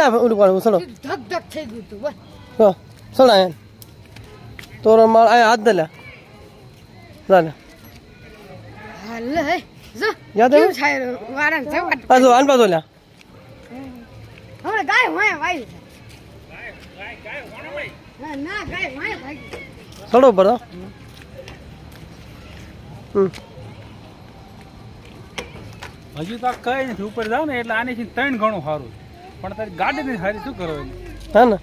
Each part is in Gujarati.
લા ઓલું પાડું ચલો ધક ધક થઈ ગયું તું બસ હો ચલો આયા તોરણ માળ આયા હાથ દે લે ચાલે હાલ હે જો યાદ કેવું આવ્યું થાય વારન જવાટ પાછો આન પાછો લે હવે ગાય હોય વાઈ ના ગાય હોય ભાઈ ચડો પર હજી તો કઈ નથી ઉપર જાવ ને એટલે આની 3 ગણું સારું પણ તારી ગાડી નથી સારી શું કરો હા ને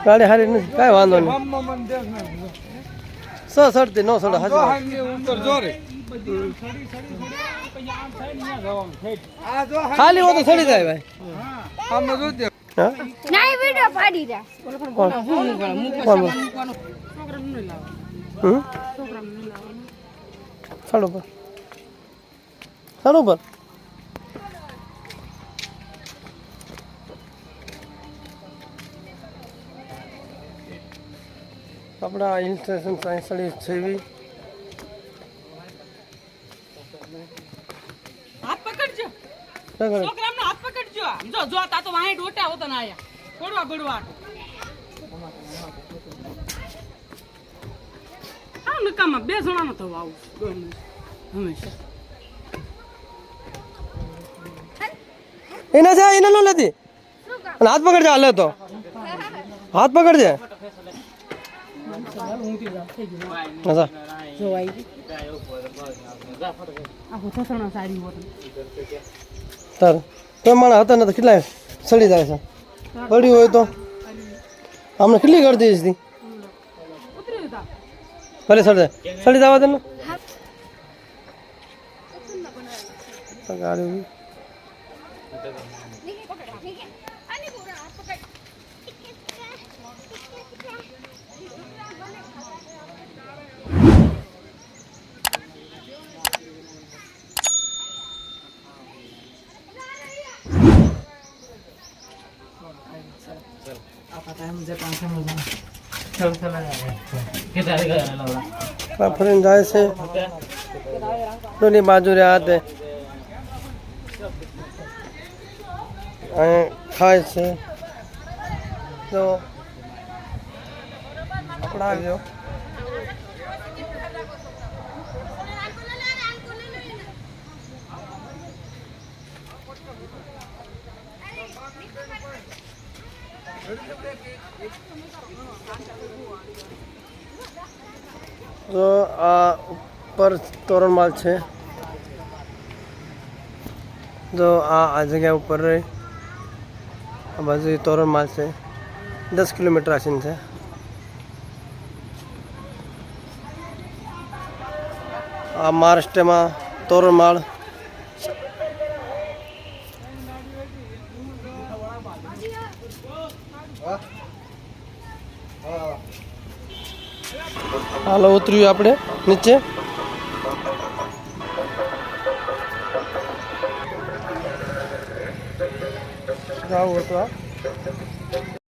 ગાડી હારી નથી કાંઈ વાંધો નહીં સડતી ન સડે ખાલી હો તો સડી જાય ભાઈ નહીં વિડિયો પાડી દે સાડો પર સાડો પર આપણા હિલ સ્ટેશન સાયસળી છેવી હાથ પકડજો શું કરે છોકરાનો હાથ પકડજો જો જો તા તો વાહે ડોટા હોતા ના આયા ગોડવા ગોડવા આ નકામાં બે જણાનો તો આવું હંમેશા એને છે એને નો લેતી અને હાથ પકડજે હાલે તો હાથ પકડજે અચ્છા જો આવી આ હોતો સણા સારી હોત તાર તો માણા હતા ને તો કેટલા સડી જાય છે પડી હોય તો આમને કેટલી ગળદી હતી ઉતરી હતા ભલે સડી જવા દે ને ગાડી ફરીને જાય છે દોની બાજુ રે હાથે અહીં ખાય છે તો આપણા આવ્યો તો આ ઉપર તોરણમાળ છે જો આ જગ્યા ઉપર રહી આ બાજુ તોરણમાળ છે 10 કિલોમીટર આસીન છે આ મહારાષ્ટ્રમાં તોરણમાળ હાલો ઉતર્યું આપણે નીચે જાવું હતું આ